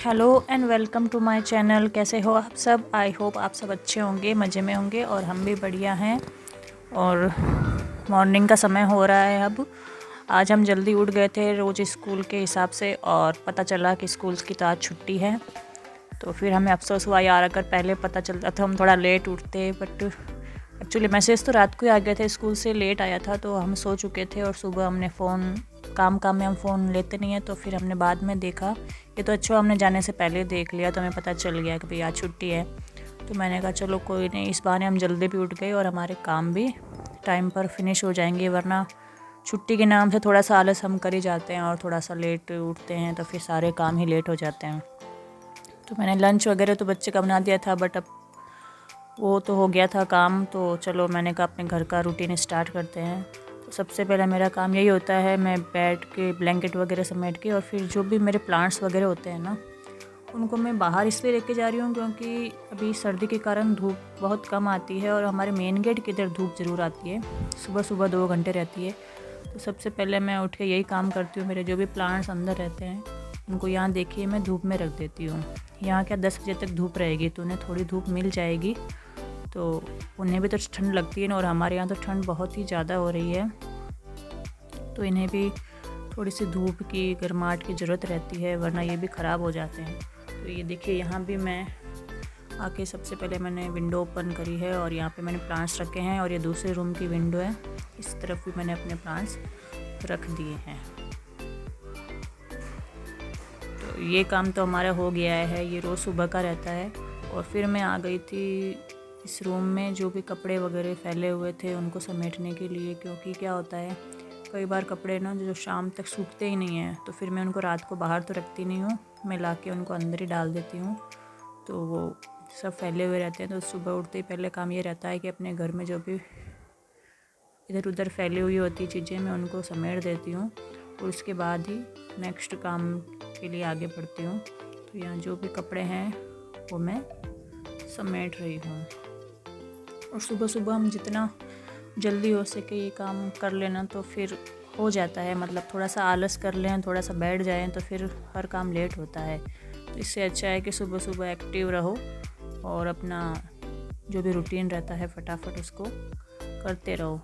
Hello and welcome to my channel. कैसे हो आप सब? आई होप आप सब अच्छे होंगे, मज़े में होंगे और हम भी बढ़िया हैं। और मॉर्निंग का समय हो रहा है अब। आज हम जल्दी उठ गए थे रोज़ स्कूल के हिसाब से, और पता चला कि स्कूल की तो आज छुट्टी है। तो फिर हमें अफसोस हुआ यार, अगर पहले पता चलता तो हम थोड़ा लेट उठते। बट एक्चुअली मैसेज तो रात को ही आ गया था, स्कूल से लेट आया था तो हम सो चुके थे। और सुबह हमने फ़ोन काम में हम फ़ोन लेते नहीं हैं, तो फिर हमने बाद में देखा। ये तो अच्छा हमने जाने से पहले देख लिया, तो हमें पता चल गया कि भाई आज छुट्टी है। तो मैंने कहा चलो कोई नहीं, इस बहाने हम जल्दी भी उठ गए और हमारे काम भी टाइम पर फिनिश हो जाएंगे। वरना छुट्टी के नाम से थोड़ा सा आलस हम कर ही जाते हैं और थोड़ा सा लेट उठते हैं, तो फिर सारे काम ही लेट हो जाते हैं। तो मैंने लंच वगैरह तो बच्चे का बना दिया था, बट अब वो तो हो गया था काम। तो चलो मैंने कहा अपने घर का रूटीन स्टार्ट करते हैं। तो सबसे पहले मेरा काम यही होता है, मैं बेड के ब्लैंकेट वगैरह समेट के, और फिर जो भी मेरे प्लांट्स वगैरह होते हैं ना, उनको मैं बाहर इसलिए लेके जा रही हूँ क्योंकि अभी सर्दी के कारण धूप बहुत कम आती है, और हमारे मेन गेट की इधर धूप ज़रूर आती है। सुबह सुबह 2 घंटे रहती है। तो सबसे पहले मैं उठ के यही काम करती हूँ। मेरे जो भी प्लांट्स अंदर रहते हैं उनको यहाँ देखिए मैं धूप में रख देती हूँ। यहाँ क्या 10 बजे तक धूप रहेगी, तो उन्हें थोड़ी धूप मिल जाएगी। तो उन्हें भी तो ठंड लगती है ना, और हमारे यहाँ तो ठंड बहुत ही ज़्यादा हो रही है, तो इन्हें भी थोड़ी सी धूप की गर्माहट की ज़रूरत रहती है, वरना ये भी ख़राब हो जाते हैं। तो ये देखिए यहाँ भी मैं आके सबसे पहले मैंने विंडो ओपन करी है, और यहाँ पे मैंने प्लांट्स रखे हैं। और ये दूसरे रूम की विंडो है, इस तरफ भी मैंने अपने प्लांट्स रख दिए हैं। तो ये काम तो हमारा हो गया है, ये रोज़ सुबह का रहता है। और फिर मैं आ गई थी इस रूम में, जो भी कपड़े वगैरह फैले हुए थे उनको समेटने के लिए। क्योंकि क्या होता है, कई बार कपड़े ना जो शाम तक सूखते ही नहीं हैं, तो फिर मैं उनको रात को बाहर तो रखती नहीं हूँ, मैं ला के उनको अंदर ही डाल देती हूँ। तो वो सब फैले हुए रहते हैं। तो सुबह उठते ही पहले काम ये रहता है कि अपने घर में जो भी इधर उधर फैली हुई होती चीज़ें मैं उनको समेट देती हूँ, और उसके बाद ही नेक्स्ट काम के लिए आगे बढ़ती हूँ। तो यहाँ जो भी कपड़े हैं वो मैं समेट रही हूँ। और सुबह सुबह हम जितना जल्दी हो सके ये काम कर लेना तो फिर हो जाता है। मतलब थोड़ा सा आलस कर लें, थोड़ा सा बैठ जाएं, तो फिर हर काम लेट होता है। तो इससे अच्छा है कि सुबह सुबह एक्टिव रहो और अपना जो भी रूटीन रहता है फटाफट उसको करते रहो।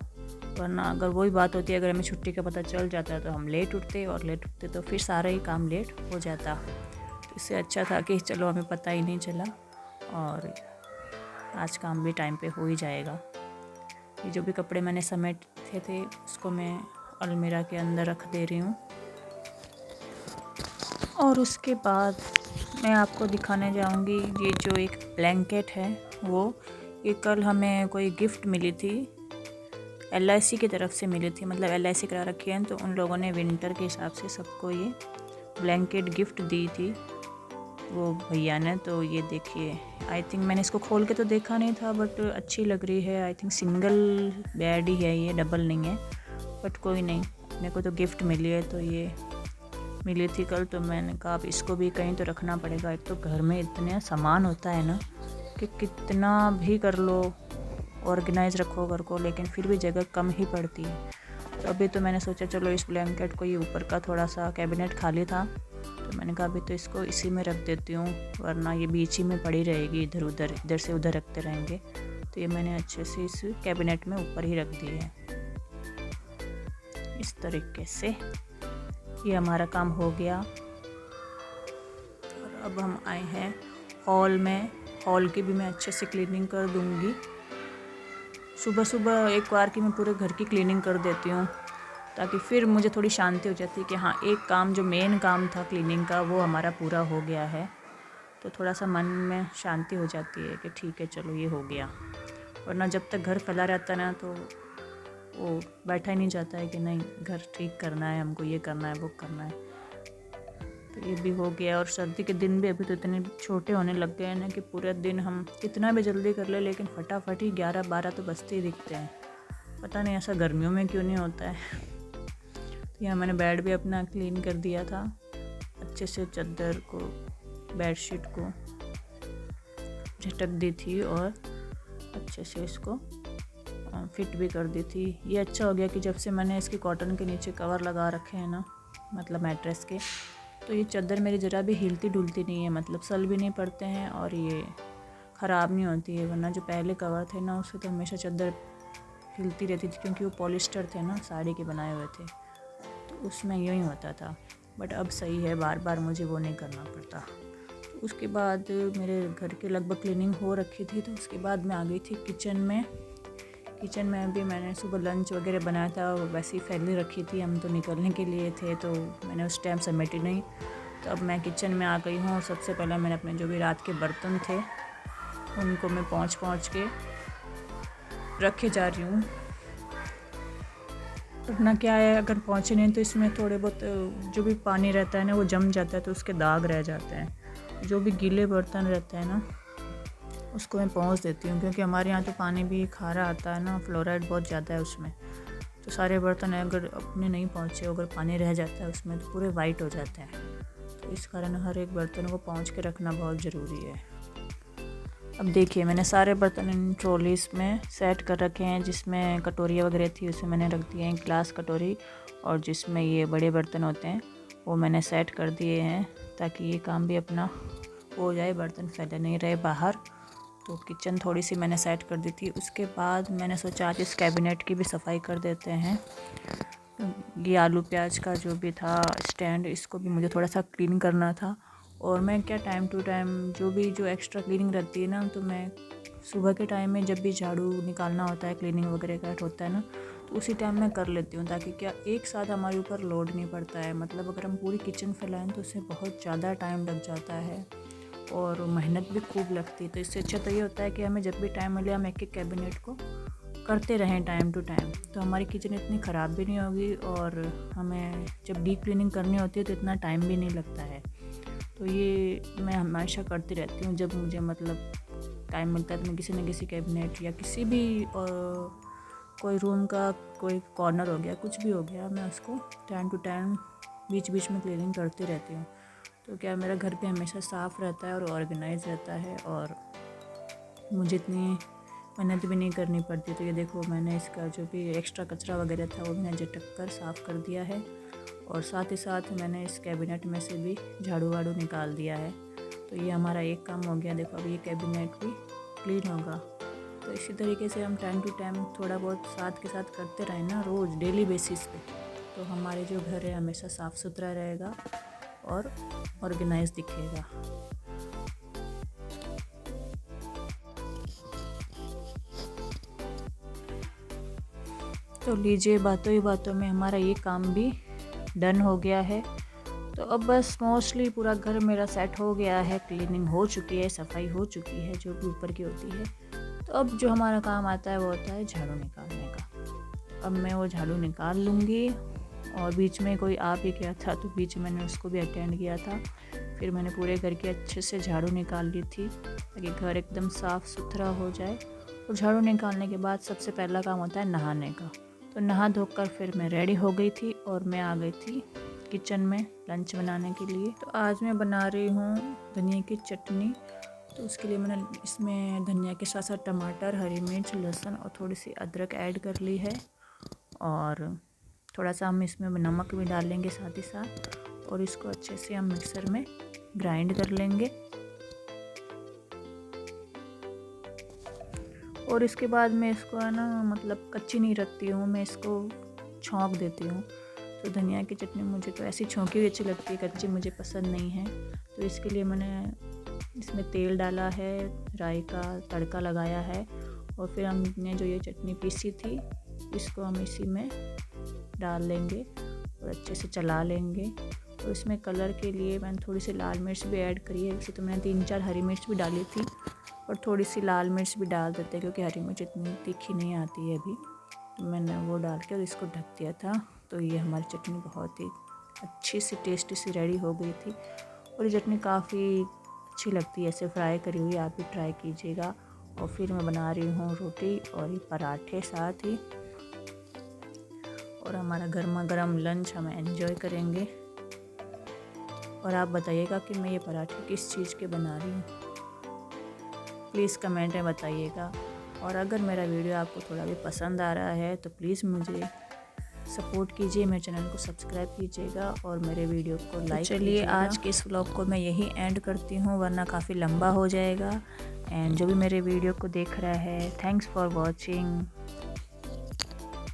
वरना अगर वही बात होती है, अगर हमें छुट्टी का पता चल जाता है तो हम लेट उठते, और लेट उठते तो फिर सारा ही काम लेट हो जाता। तो इससे अच्छा था कि चलो हमें पता ही नहीं चला, और आज काम भी टाइम पे हो ही जाएगा। ये जो भी कपड़े मैंने समेटे थे उसको मैं अलमीरा के अंदर रख दे रही हूँ। और उसके बाद मैं आपको दिखाने जाऊँगी ये जो एक ब्लैंकेट है वो, ये कल हमें कोई गिफ्ट मिली थी, LIC की तरफ से मिली थी। मतलब LIC करा रखी है, तो उन लोगों ने विंटर के हिसाब से सबको ये ब्लैंकेट गिफ्ट दी थी वो भैया ने। तो ये देखिए, आई थिंक मैंने इसको खोल के तो देखा नहीं था, बट अच्छी लग रही है। आई थिंक सिंगल बेड ही है ये, डबल नहीं है। बट कोई नहीं, मेरे को तो गिफ्ट मिली है, तो ये मिली थी कल। तो मैंने कहा अब इसको भी कहीं तो रखना पड़ेगा। एक तो घर में इतने सामान होता है ना कि कितना भी कर लो, ऑर्गेनाइज रखो घर को, लेकिन फिर भी जगह कम ही पड़ती है। तो अभी तो मैंने सोचा चलो इस ब्लैंकेट को, ये ऊपर का थोड़ा सा कैबिनेट खाली था, तो मैंने कहा अभी तो इसको इसी में रख देती हूँ, वरना ये बीच ही में पड़ी रहेगी, इधर उधर इधर से उधर रखते रहेंगे। तो ये मैंने अच्छे से इस कैबिनेट में ऊपर ही रख दी है। इस तरीके से ये हमारा काम हो गया। और अब हम आए हैं हॉल में। हॉल की भी मैं अच्छे से क्लीनिंग कर दूँगी। सुबह सुबह एक बार की मैं पूरे घर की क्लीनिंग कर देती हूँ, ताकि फिर मुझे थोड़ी शांति हो जाती है कि हाँ एक काम जो मेन काम था क्लीनिंग का वो हमारा पूरा हो गया है। तो थोड़ा सा मन में शांति हो जाती है कि ठीक है चलो ये हो गया। वरना जब तक घर फैला रहता है ना, तो वो बैठा ही नहीं जाता है कि नहीं घर ठीक करना है, हमको ये करना है, वो करना है। तो ये भी हो गया। और सर्दी के दिन भी अभी तो इतने छोटे होने लग गए हैं ना कि पूरे दिन हम कितना भी जल्दी कर ले, लेकिन फटाफट ही 11-12 तो बजते ही दिखते हैं। पता नहीं ऐसा गर्मियों में क्यों नहीं होता है। तो यहाँ मैंने बेड भी अपना क्लीन कर दिया था अच्छे से, चादर को, बेडशीट को झटक दी थी और अच्छे से इसको फिट भी कर दी थी। ये अच्छा हो गया कि जब से मैंने इसकी कॉटन के नीचे कवर लगा रखे हैं ना, मतलब मैट्रेस के, तो ये चादर मेरी ज़रा भी हिलती डुलती नहीं है, मतलब सल भी नहीं पड़ते हैं और ये ख़राब नहीं होती है। वरना जो पहले कवर थे ना, उससे तो हमेशा चादर हिलती रहती थी, क्योंकि वो पॉलिस्टर थे ना, साड़ी के बनाए हुए थे, तो उसमें यूँ ही होता था। बट अब सही है, बार बार मुझे वो नहीं करना पड़ता। तो उसके बाद मेरे घर के लगभग क्लीनिंग हो रखी थी, तो उसके बाद मैं आ गई थी किचन में। किचन में भी मैंने सुबह लंच वगैरह बनाया था, वैसे ही फैली रखी थी, हम तो निकलने के लिए थे, तो मैंने उस टाइम समेटी नहीं। तो अब मैं किचन में आ गई हूँ। सबसे पहले मैंने अपने जो भी रात के बर्तन थे उनको मैं पहुँच के रखे जा रही हूँ। वरना क्या है, अगर पहुँचे नहीं तो इसमें थोड़े बहुत जो भी पानी रहता है ना, वो जम जाता है, तो उसके दाग रह जाते हैं। जो भी गीले बर्तन रहते हैं ना, उसको मैं पहुँच देती हूँ, क्योंकि हमारे यहाँ तो पानी भी खारा आता है ना, फ्लोराइड बहुत ज़्यादा है उसमें। तो सारे बर्तन अगर अपने नहीं पहुँचे, अगर पानी रह जाता है उसमें, तो पूरे वाइट हो जाते हैं। तो इस कारण हर एक बर्तन को पहुँच के रखना बहुत ज़रूरी है। अब देखिए, मैंने सारे बर्तन इन ट्रॉलीज़ में सेट कर रखे हैं। जिसमें कटोरियाँ वगैरह थी उसे मैंने रख दिए हैं, ग्लास कटोरी, और जिसमें ये बड़े बर्तन होते हैं वो मैंने सेट कर दिए हैं, ताकि ये काम भी अपना हो जाए, बर्तन फैले नहीं रहे बाहर। तो किचन थोड़ी सी मैंने सेट कर दी थी। उसके बाद मैंने सोचा आज इस कैबिनेट की भी सफाई कर देते हैं। ये आलू प्याज का जो भी था स्टैंड, इसको भी मुझे थोड़ा सा क्लीन करना था। और मैं क्या, टाइम टू टाइम जो एक्स्ट्रा क्लीनिंग रहती है ना, तो मैं सुबह के टाइम में जब भी झाड़ू निकालना होता है, क्लीनिंग वगैरह का होता है ना, तो उसी टाइम मैं कर लेती हूँ, ताकि क्या एक साथ हमारे ऊपर लोड नहीं पड़ता है। मतलब अगर हम पूरी किचन फैलाएं तो उससे बहुत ज़्यादा टाइम लग जाता है और मेहनत भी खूब लगती है। तो इससे अच्छा तो ये होता है कि हमें जब भी टाइम मिले हम एक एक कैबिनेट को करते रहें टाइम टू टाइम, तो हमारी किचन इतनी ख़राब भी नहीं होगी और हमें जब डीप क्लीनिंग करनी होती है तो इतना टाइम भी नहीं लगता है। तो ये मैं हमेशा करती रहती हूँ, जब मुझे मतलब टाइम मिलता है तो मैं किसी न किसी कैबिनेट या किसी भी कोई रूम का कोई कॉर्नर हो गया, कुछ भी हो गया, मैं उसको टाइम टू टाइम बीच बीच में क्लीनिंग करती रहती हूँ। तो क्या, मेरा घर भी हमेशा साफ़ रहता है और ऑर्गेनाइज रहता है और मुझे इतनी मेहनत भी नहीं करनी पड़ती। तो ये देखो, मैंने इसका जो भी एक्स्ट्रा कचरा वगैरह था वो मैंने झटक कर साफ़ कर दिया है, और साथ ही साथ मैंने इस कैबिनेट में से भी झाड़ू वाड़ू निकाल दिया है। तो ये हमारा एक काम हो गया। देखो, अब ये कैबिनेट भी क्लीन होगा। तो इसी तरीके से हम टाइम टू टाइम थोड़ा बहुत साथ के साथ करते रहें ना, रोज़ डेली बेसिस पे, तो हमारे जो घर है हमेशा साफ़ सुथरा रहेगा और ऑर्गेनाइज दिखेगा। तो लीजिए, बातों ही बातों में हमारा ये काम भी डन हो गया है। तो अब बस मोस्टली पूरा घर मेरा सेट हो गया है, क्लीनिंग हो चुकी है, सफाई हो चुकी है जो भी ऊपर की होती है। तो अब जो हमारा काम आता है वो होता है झाड़ू निकालने का। अब मैं वो झाड़ू निकाल लूँगी। और बीच में कोई आ भी गया था तो बीच में मैंने उसको भी अटेंड किया था। फिर मैंने पूरे घर की अच्छे से झाड़ू निकाल ली थी, ताकि घर एकदम साफ़ सुथरा हो जाए। और झाड़ू निकालने के बाद सबसे पहला काम होता है नहाने का। तो नहा धोकर फिर मैं रेडी हो गई थी और मैं आ गई थी किचन में लंच बनाने के लिए। तो आज मैं बना रही हूँ धनिया की चटनी। तो उसके लिए मैंने इसमें धनिया के साथ साथ टमाटर, हरी मिर्च, लहसुन और थोड़ी सी अदरक ऐड कर ली है। और थोड़ा सा हम इसमें नमक भी डाल लेंगे साथ ही साथ, और इसको अच्छे से हम मिक्सर में ग्राइंड कर लेंगे। और इसके बाद मैं इसको है ना, मतलब कच्ची नहीं रखती हूँ, मैं इसको छौंक देती हूँ। तो धनिया की चटनी मुझे तो ऐसी छौंकी हुई अच्छी लगती है, कच्ची मुझे पसंद नहीं है। तो इसके लिए मैंने इसमें तेल डाला है, राई का तड़का लगाया है, और फिर हमने जो ये चटनी पीसी थी इसको हम इसी में डाल लेंगे और अच्छे से चला लेंगे। और इसमें कलर के लिए मैंने थोड़ी सी लाल मिर्च भी ऐड करी है। वैसे तो मैंने 3-4 हरी मिर्च भी डाली थी, और थोड़ी सी लाल मिर्च भी डाल देते हैं, क्योंकि हरी मिर्च इतनी तीखी नहीं आती है अभी। तो मैंने वो डाल के और इसको ढक दिया था। तो ये हमारी चटनी बहुत ही अच्छी सी टेस्टी सी रेडी हो गई थी। और ये चटनी काफ़ी अच्छी लगती है ऐसे फ्राई करी हुई, आप भी ट्राई कीजिएगा। और फिर मैं बना रही हूँ रोटी और ये पराठे साथ ही, और हमारा गर्मा गर्म लंच हम एंजॉय करेंगे। और आप बताइएगा कि मैं ये पराठे किस चीज़ के बना रही हूँ, प्लीज़ कमेंट में बताइएगा। और अगर मेरा वीडियो आपको थोड़ा भी पसंद आ रहा है तो प्लीज़ मुझे सपोर्ट कीजिए, मेरे चैनल को सब्सक्राइब कीजिएगा और मेरे वीडियो को लाइक चलिए आज के इस व्लॉग को मैं यही एंड करती हूँ, वरना काफ़ी लंबा हो जाएगा। एंड जो भी मेरे वीडियो को देख रहा है, थैंक्स फॉर वॉचिंग।